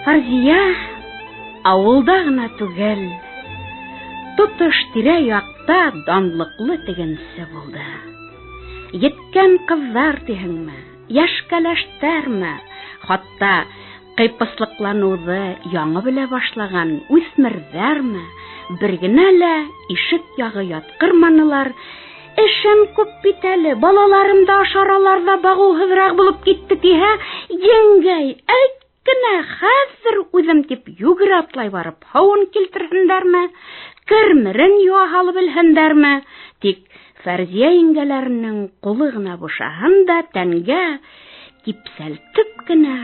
Фәрзия авылда гына түгел, тотыш тирә-якта данлыклы тегенсе булды. Еткән кызлар тиһеңме, яшькәләштәрме, хатта кыйпыслыклануды яңы белә башлаган үсмерҙәрме, бер генә лә ишек ягы яткырманылар. Эшем күп бит әле, балаларым да ашараларда багыуһыҙыраҡ булып китте тиһә, еңгәй, әйт кенә, хәҙер үҙем тип йүгерә атлай барып, һыуын килтерһендәрме, кермерен юа һалып элһендәрме, тик Фәрзия еңгәләренең ҡулы ғына бушаһын да тәнгә типсәлтеп кенә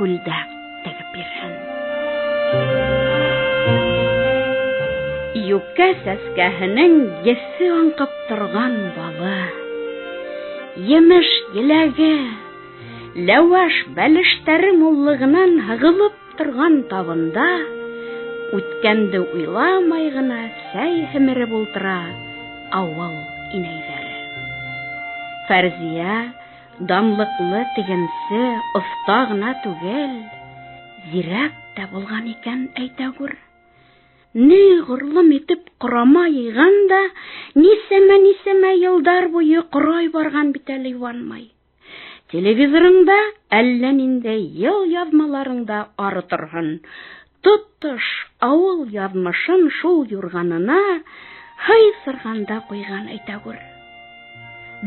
күлдәк тегеп бирһен. Юкә сәскәһенең еҫе аңҡып торған балы, емеш еләге, ләүәш бәлештәре муллығынан һығылып торған табында, үткәнде уйламай ғына сәй һемереп ултыра ауыл инәйҙәре. Фәрзия данлыҡлы тегенсе, оҫта ғына түгел, зирәк тә булған икән әйтәгүр. Ни ғорлым итеп ҡорама йыйған да, нисәмә йылдар буйы ҡорай барған бит әле юанмай. Телевизорыңда әллә ниндәй йыл яҙмаларыңда ары торһон. Тотош ауыл яҙмышын шул юрғанына һыйсырғанда ҡуйған әйтәгүр.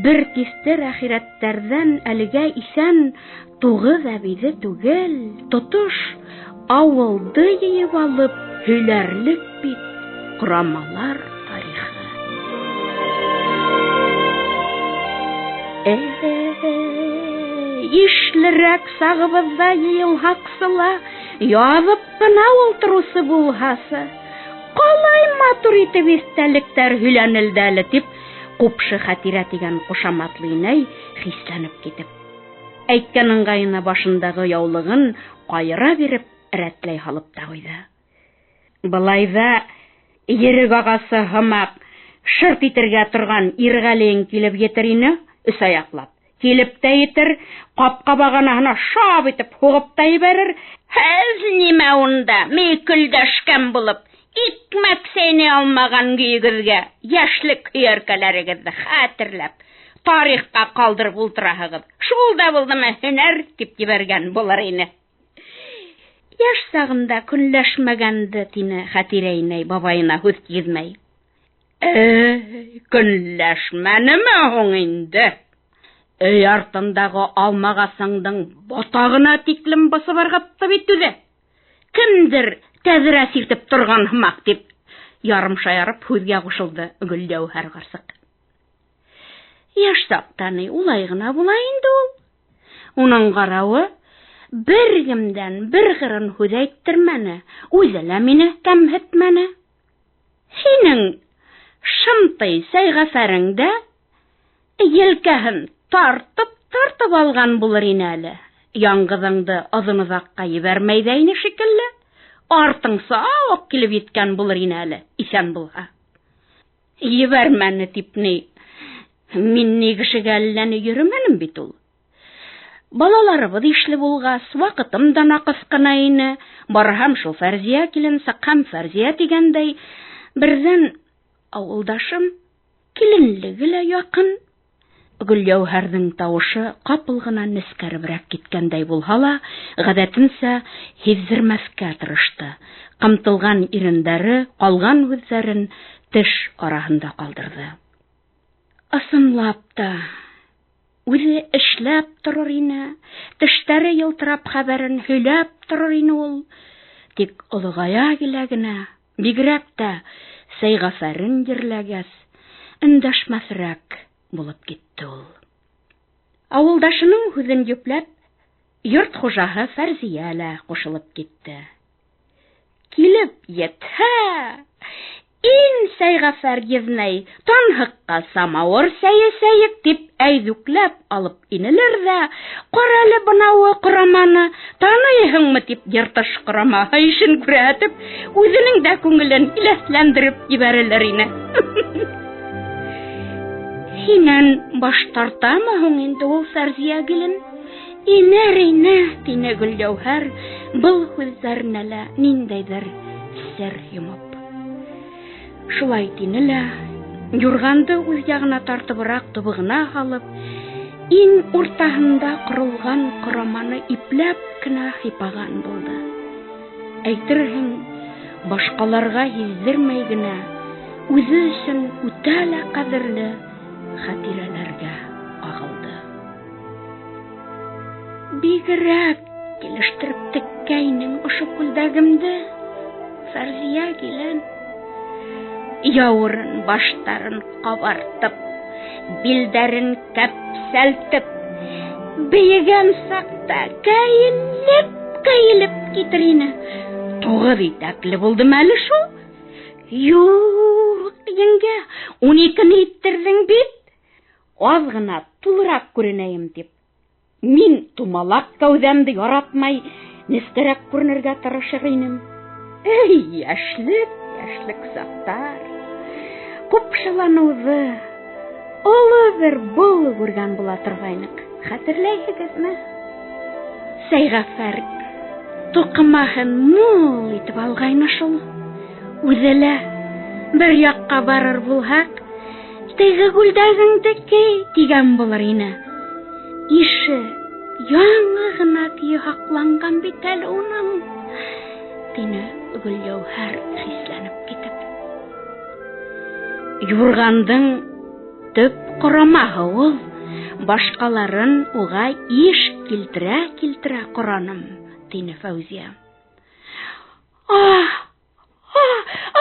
Бер кистер әхирәттәрҙән әлегә исән туғыҙ әбейҙе түгел, тотош ауылды йыйып алып һөйләрлек бит ҡорамалар тарихы. Ишлерәк сағыбыҙҙа йыйылһаҡсыла, яҙып ҡына ултырыусы булһасы. Ҡалай матур итеп истәлектәр һөйләнелде әле тип, ҡупшы Хәтирә тигән ҡушаматлы инәй хисләнеп китеп. Әйткән ыңғайына башындағы яулығын ҡайыра биреп рәтләй һалып та ҡуйҙы. Былайҙа ерек ағасы һымаҡ шырт итергә торған Ирғәлең килеп етер ине, өс аяҡлап. Килеп тә етер, ҡапҡа бағанаһына шап итеп һуғып та ебәрер. Һеҙ нимә унда, мейкөлдәшкән булып, икмәк сәйнәй алмаған көйөгөҙгә, йәшлек һөйәркәләрегеҙҙе хәтерләп, тарихҡа ҡалдырып ултыраһығыҙ. Шул да булдымы һөнәр тип ебәргән булыр ине. Яш сағында көнләшмәгәнде, тине Хәтирә инәй бабайына һүҙ тиҙмәй. Көнләшмәнеме һуң инде? Өй артындағы алмағасыңдың ботағына тиклем бысып ырғытты бит үҙе. Кемдер тәҙрә сиртеп торған һымаҡ тип, ярым шаярып һүҙгә ҡушылды Гөлйәүһәр ҡарсыҡ. Яш саҡта ни улай ғына була инде ул. Уның ҡарауы бер кемдән бер ҡырын һүҙ әйттермәне, үҙе лә мине кәмһетмәне. Һинең шымтый Сәйғәфәреңдә елкәһен тартып алған булыр ине әле. Яңғыҙыңды оҙон оҙаҡҡа ебәрмәй ҙә ине шикелле. Артыңса уҡ килеп еткән булыр ине әле, исән булһа. Ебәрмәне тип ни, мин ни кешегә әлләне йөрөмәнем бит ул. Балаларыбыҙ ишле булғас, ваҡытым да наҡыҫ ҡына ине. Барһам шул Фәрзиә килен саҡһам Фәрзиә тигәндәй, берҙән ауылдашым киленлеге лә яҡын. Гөлйәүһәрҙең тауышы ҡапыл ғына нескәреберәк киткәндәй булһа ла, ғәҙәтенсә һиҙҙермәҫкә тырышты. Ҡымтылған ирендәре ҡалған һүҙҙәрен теш араһында ҡалдырҙы. Ысынлап та, үҙе эшләп торор ине, тештәре йылтырап хәбәрен һөйләп торор ине ул. Тик олоғая килә генә, бигерәк тә Сәйғәфәрен ерләгәс, өндәшмәҫерәк булып китте ул. Ауылдашының һүҙен йөпләп, йорт хужаһы Фәрзиә лә ҡушылып китте. Килеп етһә, ин Сәйғәфәр еҙнәй, танһыҡҡа самауыр сәйе-сәйек тип әйҙүкләп алып инелер ҙә, ҡарәле бынауы ҡораманы, таныйһыңмы тип йыртыш ҡорамаһы ишен күрһәтеп, үҙенең дә күңелен иләҫләндереп ебәрелер ине. Һинән баш тартамы һуң инде ул Фәрзиә гелен? Инер, тине Гөлҗәүһәр, был һүзләрне лә ниндәйдер сер йомып. Шулай тине лә, юрганды үз ягына тартыбрак тубыгына алып, иң уртаһында корылган кораманы ипләп кенә һыйпаган булды. Әйтерһең, башкаларга һиздермәй генә, үзе өчен үтә лә кадерле хатирәләргә кагылды. Бигрәк килештереп теккәйнең ошо күлдәгемде, Фәрзия килен. Яурын баштарын кабартып, билдәрен кәпсәлтеп, бейгән сакта кәелеп китер ине. 9 итәкле булдым әле шул. Юк, еңгә, 12-не иттердең бит. Аз гына тулырак күренәем дип. Мин тумалак кәүдәмде яратмай, нескәрәк күренергә тырышыр инем. Яшьлек сактар. Күпшылануҙы, олы бер болы күргән була торғайныҡ. Хәтерләйһегеҙме? Сәйғәфәр туҡымаһын мул итеп алғайны шул. Үҙе лә бер яҡҡа барыр булһаҡ, теге күлдәгеңдеке тигән булыр ине. Ише яңы ғына көйө һаҡланған бит әле уның, тине Гөлйәүһәр хисләнеп китеп. Юрғандың төп ҡорамаһы ул, башҡаларын уға иш килтерә ҡораным, тине Фәүзиә.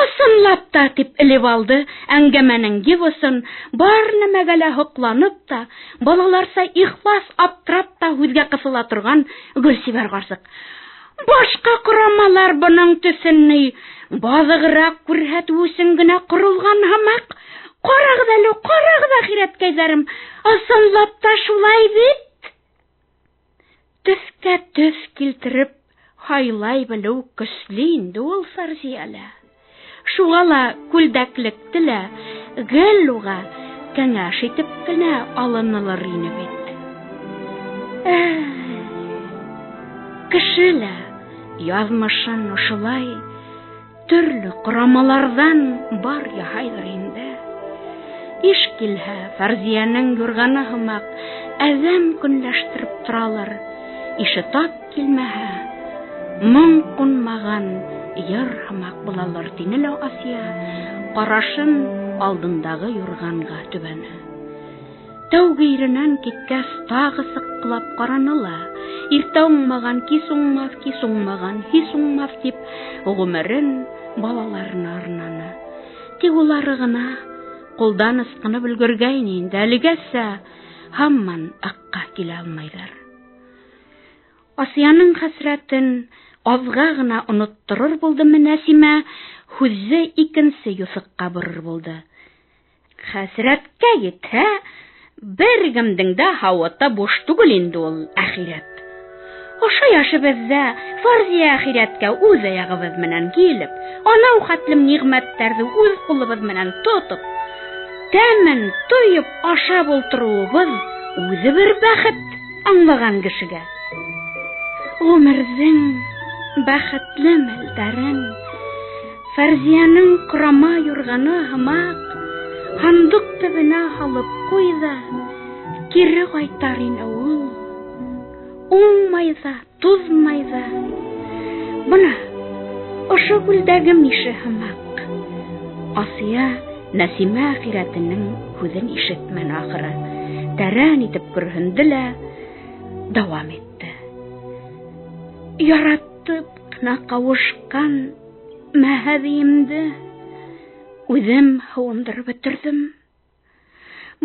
Ысынлап та, тип элеп алды әңгәмәнең йыбысын, бар нәмәгә лә һоҡланып та, балаларса ихлас аптырап та һүҙгә ҡыҫыла торған Гөлсибәр ҡарсыҡ. Башҡа ҡорамалар бының төҫөн баҙығыраҡ күрһәтеү өсөн генә ҡоролған һымаҡ. Ҡарағыҙ әле, ҡарағыҙ, әхирәткәйҙәрем, ысынлап та шулай бит. Төҫкә төҫ килтереп һайлай белеү көслө инде ул Фәрзиәлә. Шуға ла күлдәклекте лә гел уға кәңәш итеп кенә алынылыр ине бит. Кеше лә яҙмышын ошолай төрлө ҡорамаларҙан бар яһайҙыр инде. Иш килһә, Фәрзиәнең юрғаны һымаҡ әҙәм көнләштереп торалыр. Ише тап килмәһә, моң ҡунмаған йыр һымаҡ булалыр, тине лә Асия, ҡарашын алдындағы юрғанға төбәне. Тәүге иренән киткәс, тағы сыҡҡылап ҡараны ла, иртә уңмаған, кис уңмаған, һис уңмаҫ тип, ғүмерен балаларына арнаны. Тик улары ғына ҡулдан ысҡынып өлгөргәйне инде, әлегәсә һаман аҡҡа килә алмайҙар. Асияның хәсрәтен аҙға ғына онотторор булдымы Нәсимә, һүҙҙе икенсе юҫыҡҡа борор булды. Хәсрәткә етһә, бер кемдең дә һауыты буш түгел инде ул әхирәт. Ошо яшыбыҙҙа Фәрзиә әхирәткә үҙ аяғыбыҙ менән килеп, анау хәтлем ниғмәттәрҙе үҙ ҡулыбыҙ менән тотоп, тәмен тойоп ашап ултырыуыбыҙ үҙе бер бәхет аңлаған кешегә. Ғүмерҙең бәхетле мәлдәрен Фәрзиәнең ҡорама юрғаны һымаҡ һандуҡ төбөнә һалып ҡуйҙы, кире ҡайтар ине ул. Уңмай ҙа, туҙмай ҙа. Бына ошо күлдәгем ише һымаҡ. Асия Нәсимә әхирәтенең һүҙен ишетмәне ахыры. Тәрән итеп көрһөндө лә дауам итте. Яратып ҡына ҡауышҡан мәһәҙиемде үҙем һыуындырып бөтөрҙөм.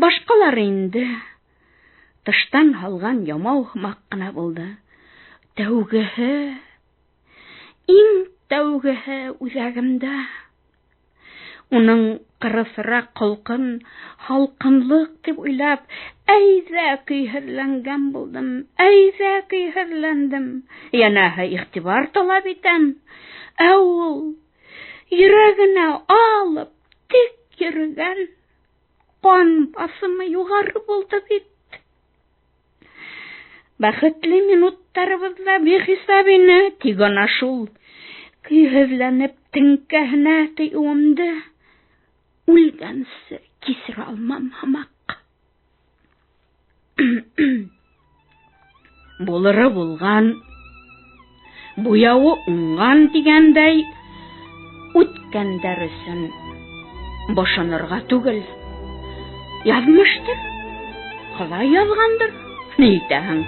Башҡалары инде тыштан һалған ямау һымаҡ ҡына булды. Тәүгеһе, иң тәүгеһе үҙәгемдә. Уның ҡырыҫыраҡ холҡон һалҡынлыҡ тип уйлап, әйҙә көйһөҙләнгән булдым, әйҙә көйһөҙләндем. Йәнәһе иғтибар талап итәм. Ә ул йөрәгенә алып тик йөрөгән, ҡан баҫымы юғары булды бит. Бәхетле минуттарыбызда бихисап ине, тик ана шул көйһезләнеп теңкәһенә тыюымды үлгәнсе кисер алмам һамак. Булыры булган, буяуы уңган дигәндәй, үткәндәр өсөн бошонырга түгел. Язмыштыр, Ходай язгандыр, ни итәһең?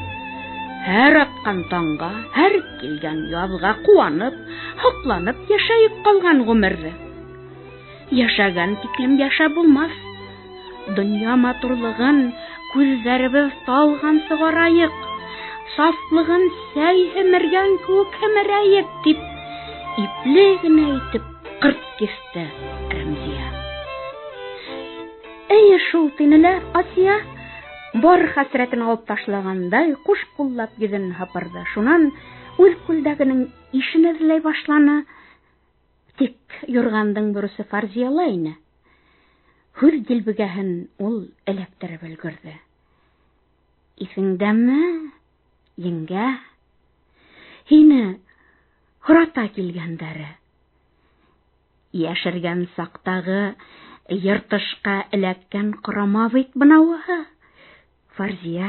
Һәр атҡан таңға, һәр килгән язға куанып, һоҡланып йәшәйек ҡалған ғүмерҙе. Йәшәгән тиклем йәшәп булмаҫ. Донъя матурлығын күҙҙәребеҙ талғансы ҡарайыҡ, сафлығын сәй һемергән кеүек һемерәйек, тип ипле генә итеп ҡырт киҫте Рәмзиә. Эйе шул, тинеләр, Асия бар хәсрәтен алып ташлағандай ҡуш ҡуллап йөҙөн һыпырҙы. Шунан үҙ күлдәгенең ишен эҙләй башланы. Тик юрғандың бурысы Фарзияла ине. Һүҙ дилбегәһен ул эләктереп өлгөрҙө. Иҫеңдәме, еңгә? Һине һората килгәндәре. Йәшергән саҡтағы йыртышҡа эләккән ҡорама бит бынауыһы. Фарзия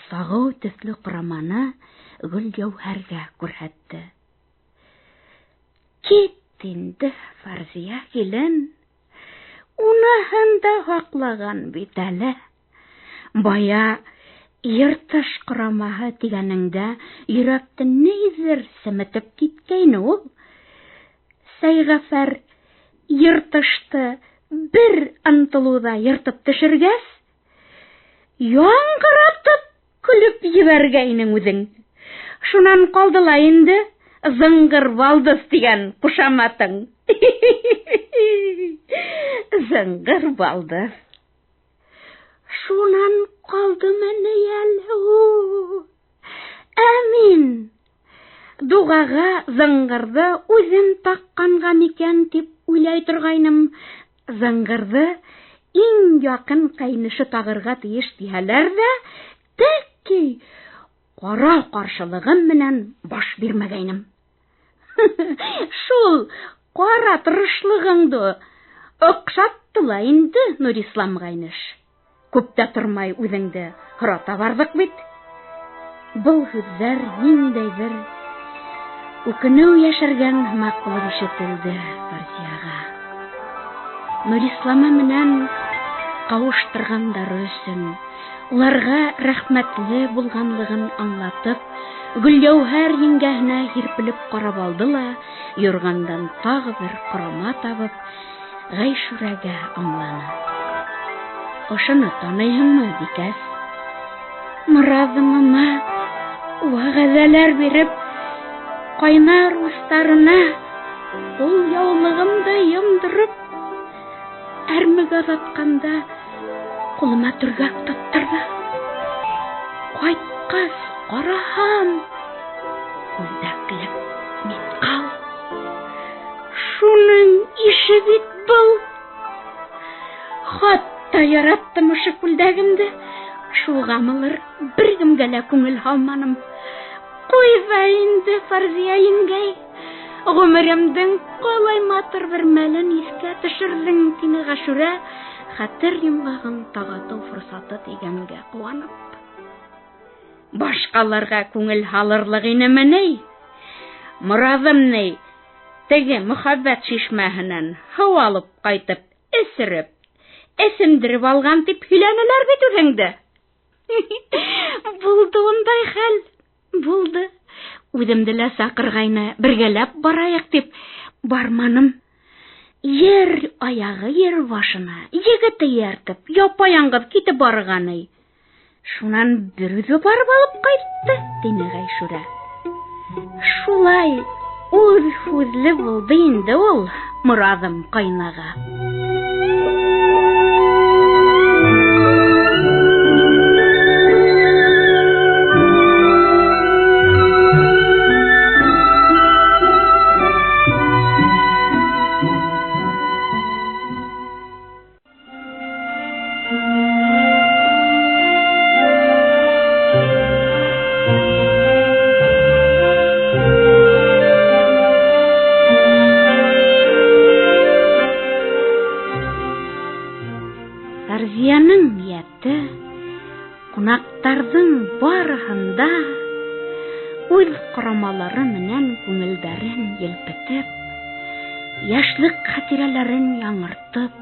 сағыу төҫлө ҡораманы Гөлйәүһәргә күрһәтте. Кит инде, Фарзия килен. Уныһын да һаҡлаған бит әле. Бая йыртыш ҡорамаһы тигәнеңдә йөрәкте ниҙер семетеп киткәйне ул. Сәйғәфәр йыртышты бер ынтылыуҙа йыртып төшөргәс, яңғыратып көлөп ебәргәйнең үҙең. Шунан ҡалды ла инде зыңғыр балдыз тигән ҡушаматың. Зыңғыр балдыз. Шунан ҡалды мәне әле. Әмин дуғаға зыңғырҙы үҙем таҡҡанға микән тип уйлай торғайным. Зыңғырҙы иң яҡын ҡәйнеше тағырға тейеш тиһәләр ҙә, тәки ҡара ҡаршылығым менән баш бирмәгәйнем. Шул ҡара тырышлығыңды оҡшатты ла инде Нурислам ҡәйнеш. Күптә тормай үҙеңде һората барҙыҡ бит. Был һүҙҙәр ниндәйҙер үкенеү йәшәргән һымаҡ булып ишетелде Фарзияға. Нурисламы менән ҡауыштырғандары өсөн, уларға рәхмәтле булғанлығын аңлатып, Гөлйәүһәр еңгәһенә һирпелеп ҡарап алды ла, юрғандан тағы бер ҡорама табып, Ғәйшүрәгә ымланы. Ошоно таныйһыңмы, бикәс? Мораҙымыма вәғәҙәләр биреп, ҡайнар устарына ул яулығымды йомдороп, әрмегә атҡанда ҡулыма төргәк тотторҙо. Ҡайтҡас ҡараһам, күлдәклек миткал. Шуның ише бит был. Хатта яраттым ошо күлдәгемде. Шуғамылыр бер кемгә лә күңел һалманым. Ҡуйҙа инде, Фарзия еңгәй. Ғүмеремдең ҡалай матур бер мәлен иҫкә төшөрҙөң, тине Ғәшүрә, хәтер йомғағын тағатыу форсаты тигәнгә ҡыуанып. Башҡаларға күңел һалырлыҡ инеме ни? Мораҙым ни? Теге мөхәббәт шишмәһенән һыу алып ҡайтып, эсереп, эсендереп алған тип һөйләнеләр бит үҙеңде. Булды ундай хәл, булды. Үҙемде лә саҡырғайны, бергәләп барайыҡ тип барманым. Ер аяғы ер башына, егете иәртеп, япа-яңғыҙ китеп барғаны. Шунан бер үҙе барып алып ҡайтты, тине Ғәйшүрә. Шулай үҙ һүҙле булды инде ул Мораҙым ҡайнаға. Кунактарның барыһында үз корамалары менән күңелдәрен елпетеп, яшьлек хатирәләрен яңыртып,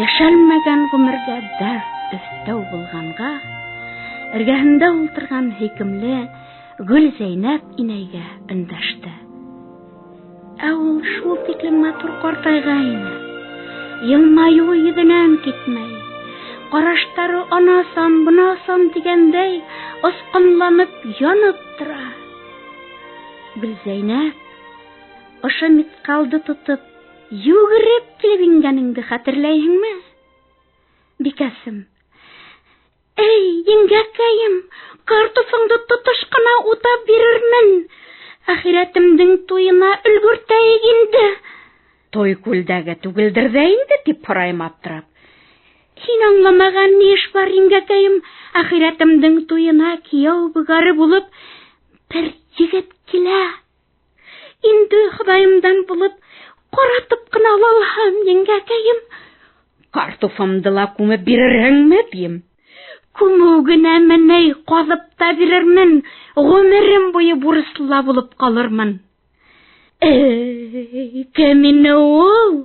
яшәлмәгән гомергә дәрт өстәү булганга, эргәһендә ултырган хикемле Гөлзәйнәп инәйгә өндәште. Ә ул шул тиклем матур картайгайны, елмаю йөзенән китмәй, караштары анасан, бунасан дигәндәй оскынланып янып тора. Гөлзәйнәп ошо мискалды тотып, йүгереп килеп ингәнеңде хәтерләйһеңме? Бикәсем, эй, еңгәкәем, картуфыңды тотыш кына утап бирермен. Ахирәтемнең туена өлгөртәйек инде. Той күлдәге түгелдер дә инде, дип һорайм аптырап. Һин аңламаган ни эш бар, еңгәкәем? Ахирәтемнең туена кияү бөгәре булып бер егет килә. Инде Ходаемдан булып каратып кына алам, еңгәкәем. Картуфымды ла күмеп бирерһеңме, дим? Күмү генә меней, казып та бирермен, гомерем буе бурыслы булып калырмын. Кем инде ул?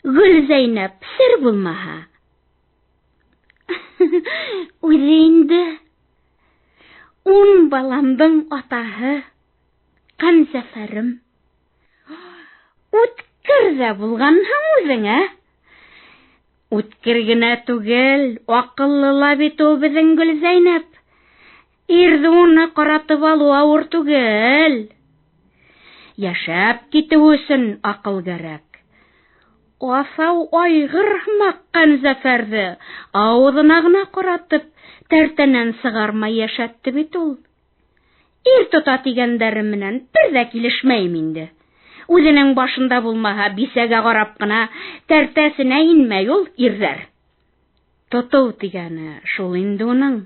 Гөлзәйнәп, сер булмаһа. Үзе инде 10 баламдың атаһы, Канзәфәрем. Үткер дә булганһың үзеңә. Үткер генә түгел, акыллы ла бит ул безнең Гөлзәйнәп. Ирде уны каратып алу авыр түгел. Яшәп китү өчен акыл кирәк. Асау айгыр һымак Канзәфәрде авызына гына каратып, тәртәнән сыгармай яшәтте бит ул. Ир тота дигәндәре менән бер дә килешмәйм инде. Үзенең башында булмаһа, бисәгә карап кына тәртәсенә инмәй ул ирҙәр. Тотыу дигәне шул инде уның.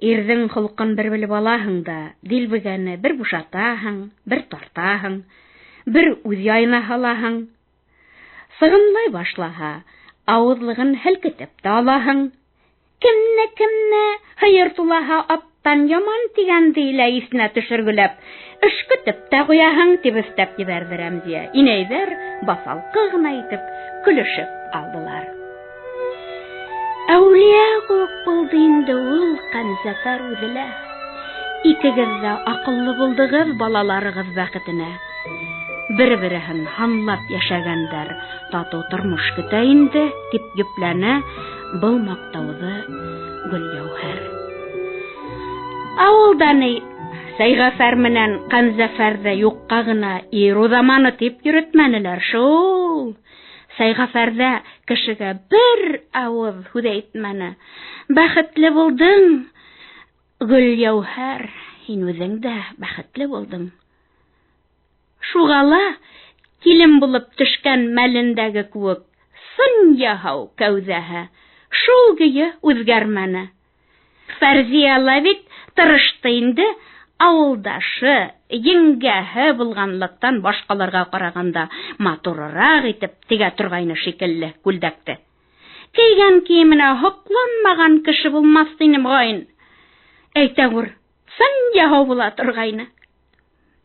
Ирҙең холҡон бер белеп алаһың да, дилбегәне бер бушатаһың, бер тартаһың, бер үҙ яйына һалаһың. Сығынлай башлаһа, ауыҙлығын һелкетеп тә алаһың. Кемне һыйыр тулаһа аттан яман тигәнде лә иҫенә төшөргөләп, өшкөтөп тә ҡуяһың, тип өҫтәп ебәрҙе Рәмзиә. Инәйҙәр баҫалҡы ғына итеп көлөшөп алдылар. Әүлиә кеүек булды инде ул Канзәфәр үҙе лә. Икегеҙ ҙә аҡыллы булдығыҙ балаларығыҙ бәхетенә. Бер-береһен һанлап йәшәгәндәр, татыу тормош көтә инде, тип йөпләнә был маҡтауҙы Гөлйәүһәр. Ауылда ни, Сәйғәфәр менән Канзәфәрҙе юҡҡа ғына ир уҙаманы тип йөрөтмәнеләр шул. Сәйғәфәрҙә кешегә бер ауыҙ һүҙ әйтмәне. Бәхетле булдың, Гөлйәүһәр, һин үҙең дә бәхетле булдың. Шуғала килен булып төшкән мәлендәге кеүек сын яһау кәүҙәһе шул көйө үҙгәрмәне. Фәрзиә ла бит тырышты инде, ауылдашы, еңгәһе булғанлыҡтан башҡаларға ҡарағанда матурыраҡ итеп тегә торғайны шикелле күлдәкте. Кейгән кейеменә һоҡланмаған кеше булмаҫ инем ғайын. Әйтәгүр, сын яһау була торғайны.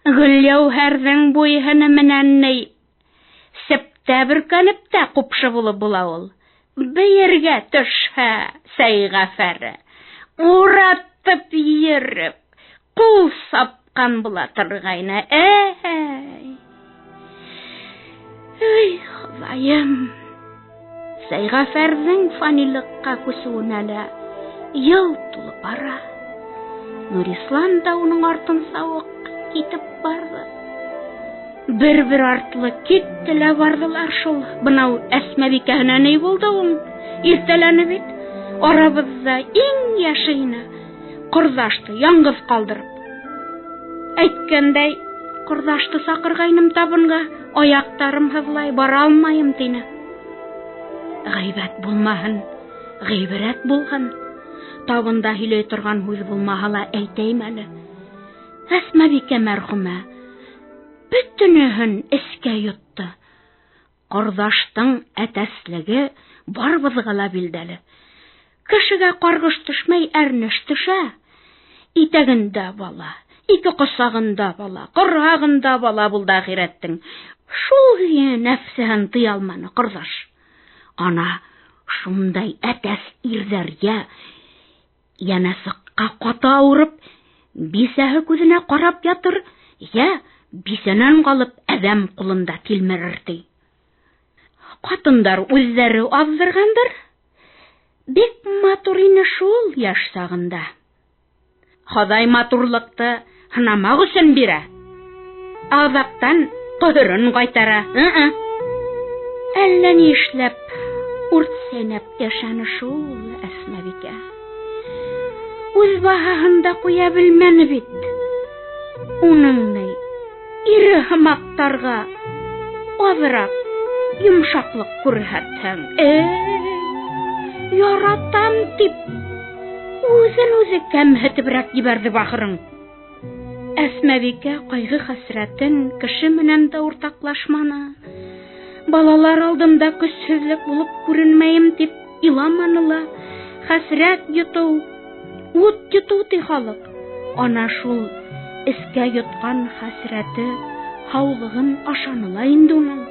Гөлйәүһәрҙең буйһыны менән ни, септә бөркәнеп тә ҡупшы булып була ул. Бейергә төшһә, Сәйғәфәре, уратып йөрөп, ҡул сапҡан була торғайны. Эй, Хоҙайым, Сәйғәфәрҙең фанилыҡҡа күсеүенә лә йыл тулып бара. Нурислам да уның артынса уҡ китеп барды. Бер-бер артлы китте лә барҙылар шул. Бынау Әсмәбикәһенә ни булды ул? Иртәләне бит. Арабыҙҙа иң йәшейне, ҡорҙашты яңғыҙ ҡалдырып. Әйткәндәй, ҡорҙашты саҡырғайным табынға, аяҡтарым һыҙлай, бара алмайым, тине. Ғәйбәт булмаһын, ғибрәт булһын. Табында һөйләй торған һүҙ булмаһа ла әйтәйем әле. Әсмәбикә мәрхүмә бөтөнөһөн эскә йотто. Ҡорҙаштың әтәслеге барыбыҙға ла билдәле. Кешегә каргыш төшмәй әрнеш төшә. Итәгендә бала, ике косагында бала, корагында бала булды ахирәттең. Шул нәфсәһен тыя алманы кордаш. Ана шундай әтәс ирҙәргә янәсыкка каты ауырып, бисәһе күҙенә карап ятыр, я бисәнән ҡалып әҙәм ҡулында тилмерер ти. Ҡатындар үҙҙәре аҙҙырғандыр. Бик матур ине шул яш сағында. Хоҙай матурлыҡты һынамаҡ өсөн бирә. Аҙаҡтан ҡөҙөрөн ҡайтара. Әллә ни эшләп урт сәйнәп йәшәне шул Әсмәбикә. Үҙ баһаһын да ҡуя белмәне бит. Уның ни, ире һымаҡтарға аҙыраҡ йомшаҡлыҡ күрһәтһәң, яратам тип, үҙен үҙе кәмһетеберәк ебәрҙе бахырың. Әсмәбикә ҡайғы хәсрәтен кеше менән дә уртаҡлашманы. Балалар алдында көсһөҙлөк булып күренмәйем тип иламаны ла. Хәсрәт йотоу, ут йотоу ти халыҡ. Ана шул эскә йотҡан хәсрәте һаулығын ашаныла инде уның.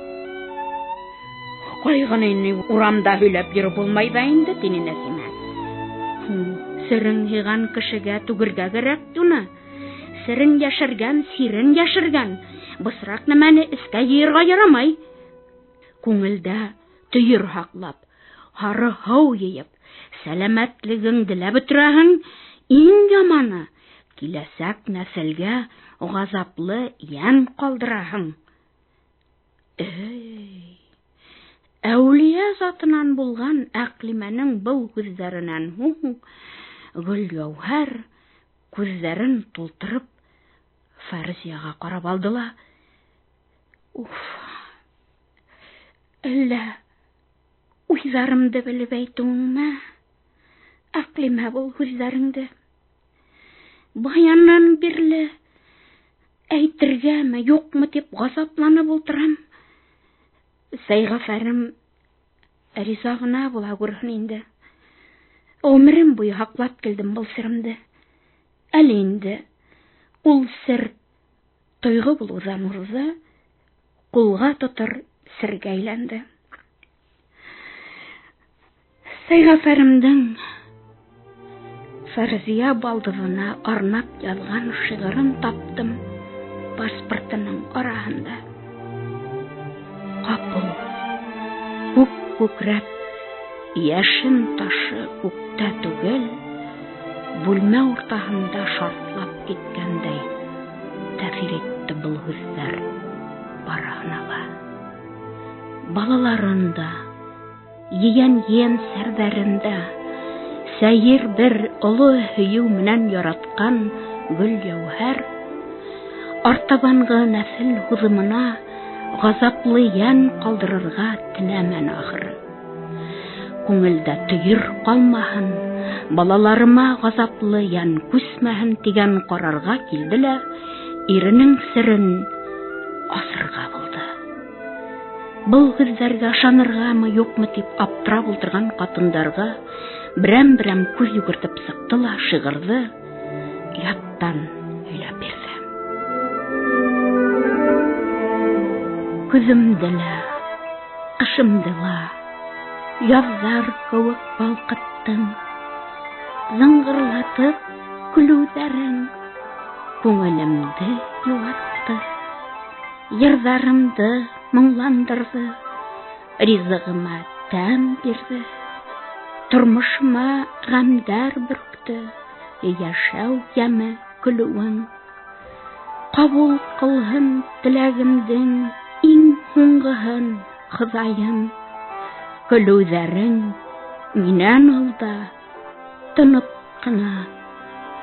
Ҡайғыны инде урамда һөйләп йөрөп булмай ҙа инде, тине Нәсимә. Серең һыйған кешегә түгергә кәрәк уны. Серең йәшергән, сирен йәшергән. Бысраҡ нәмәне эскә йыйырға ярамай. Күңелдә төйөр һаҡлап, һары һыу йыйып, сәләмәтлегеңде лә бөтөрәһең, иң яманы, киләсәк нәҫелгә ғазаплы йән ҡалдыраһың. Әүлиә затынан булған Әҡлимәнең был күҙҙәренән һуң Гөлйәүһәр күҙҙәрен тултырып Фәрзиәгә ҡарап алды ла: Әллә уйҙарымды белеп әйтеүеңме, Әҡлимә, был һүҙҙәреңде? Баянан бирле әйтергәме, юҡмы тип ғазапланып ултырам. Сәйғәфәрем риза ғына була күрһен инде. Өмөрөм буйы һаҡлап килдем был серемде. Әле инде ул сер тойғо булыуҙан урҙы, ҡулға тотор сергә әйләнде. Сәйғәфәремдең Фәрзиә балдыҙына арнап яҙған шиғырын таптым паспортының араһында. Ҡапыл күк күкрәп, йәшен ташы күктә түгел, бүлмә уртаһында шартлап киткәндәй тәьҫир итте был һүҙҙәр барыһына ла. Балаларында, ейән сәрҙәрендә сәйер бер оло һөйөү менән яратҡан Гөлйәүһәр артабанғы нәҫел һуҙымына ғазаплы йән ҡалдырырға теләмәне ахыры. Күңелдә төйөр ҡалмаһын, балаларыма ғазаплы йән күсмәһен тигән ҡарарға килде лә иренең серен асырға булды. Был һүҙҙәргә ышанырғамы, юҡмы тип аптырап ултырған ҡатындарға берәм-берәм күҙ йүгертеп сыҡты ла шиғырҙы яттан һөйләп бирҙе. Күҙемде лә, ҡышымды ла яҙҙар кеүек балҡыттың, зыңғырлатып көлөүҙәрең күңелемде йыуатты, йырҙарымды моңландырҙы, ризығыма тәм бирҙе, тормошома ғәмдәр бөрктө, йәшәү йәме көлөүең. Ҡабул ҡылһын теләгемдең иң һуңғыһын, Хоҙайым, көлөүҙәрең минән алда тынып ҡына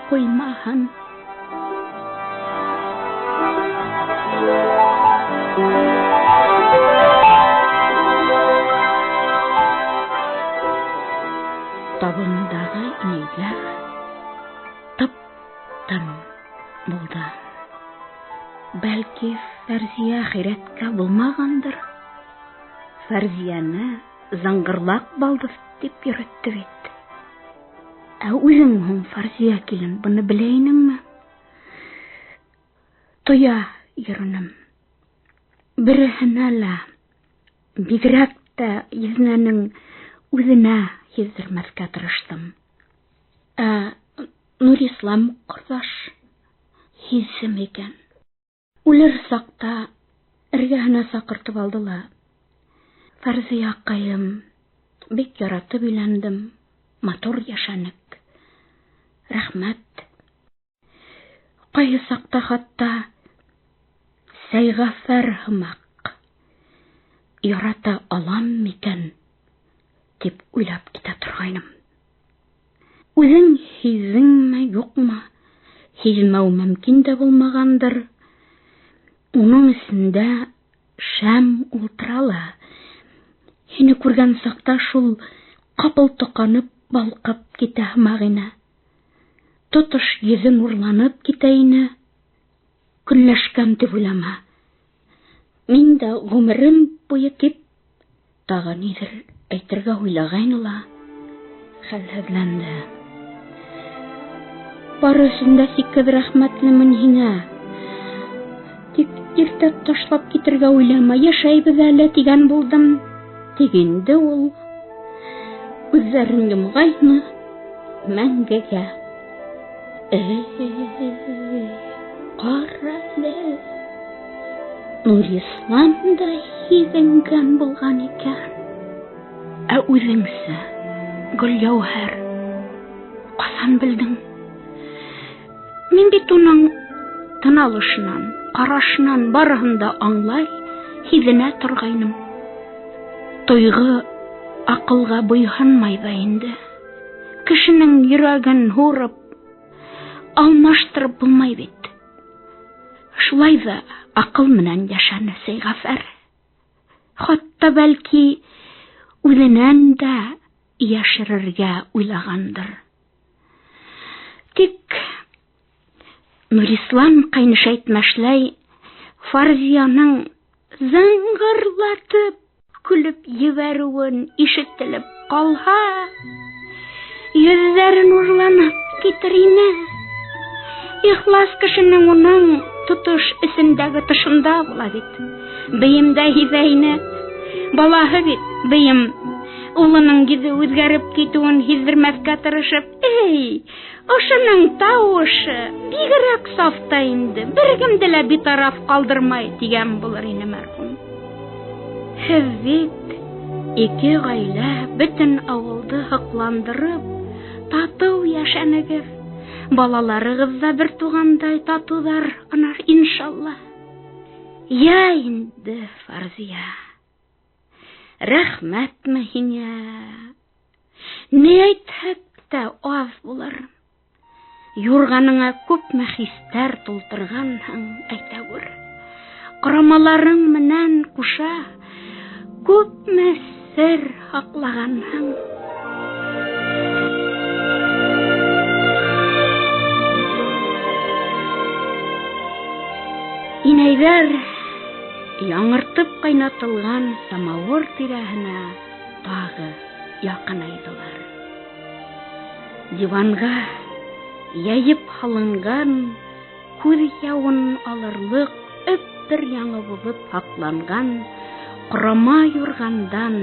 ҡуймаһын. Табындағы инәйҙәр тып-тын булды. Бәлки, Фәрзиә ахирәткә булмағандыр. Фәрзиәне зыңғырлаҡ балдыҙ тип йөрөттө бит. Үзең һуң, Фарзия килен, буны беләйнеңме? Тоя йөрөнөм. Береһенә лә, бигрәк тә Йөзнәнең үзенә һиздермәскә тырыштым. Нурислам кордаш һизсем икән. Үлер сакта эргәһенә сакыртып алдыла. Фарзия кайым, бик яратып өйләндем, матур яшәнек. Рәхмәт. Кайы сакта хатта Сәйгәфәр һымак ярата алам микән дип уйлап китә торгайным. Үзең һизеңме, юкмы? Һизмәү мөмкин дә булмагандыр. Уның өстендә шәм ултырала. Һине күргән сакта шул капыл токанып, балкып китә һымагына. Тотыш йөзен урланып китә ине. Көнләшкән дип уйлама. Мин дә гомерем буе дип тагы нидер әйтергә уйлагайны ла хәлһезләнде. Барысын да сиккә рәхмәтлемен һиңә. Тик иртә ташлап китергә уйлама, яшәйбез әле дигән булдым. Дигенде ул. Үзләрен йомгайны мәңгегә. Карале. Нурислам да һизенгән булган икән. Үзеңсә, Гөлъяухәр, касан белдең? Мин бит уның тыналышынан, карашынан барыһын да аңлай, һизенә торгайным. Тойгы акылга буйһынмай да инде. Кешенең йөрәген һурып, алмаштырып булмай бит. Шулай да акыл менән яшәне Сәйгәфәр. Хатта бәлки үзенән дә яшерергә уйлагандыр. Тик Нурислам кайныш әйтмәшләй Фарзияның зыңгырлатып көлеп ебәрүен ишетелеп калһа, йөзләрен урланып китер ине. Ихлас кешенең уның тотыш эсендәге тышында була бит. Бейемдә һизә ине. Балаһы бит, бейем улының йөзе үзгәреп китүен һиздермәскә тырышып, ошының тауышы бигрәк саф та инде, беркемде лә битараф калдырмай дигән булыр ине мәрхүм. Һез бит ике гаилә бөтен авылды һокландырып, тату яшәнегез. Балаларыгыз да бер тугандай татудар, ана иншалла. Я инде, Фарзия. Рәхмәтме һиңә. Ни әйтһәк тә аз булыр. Юрганыңа күпме хистәр тултырганһың, әйтәгүр. Карамаларың менән куша күпме сер һаклаганһың. Инәйләр яңыртып кайнатылган самавыр тирәһенә тагы якынайдылар. Диванга яйып һалынган күз явын алырлык бер яңы булып һакланган корама юргандан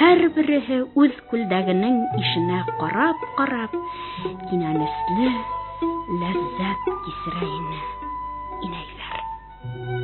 һәрбереһе үз күлдәгенең ишенә карап кинәнесле ләззәт кисерә ине. Инәйләр.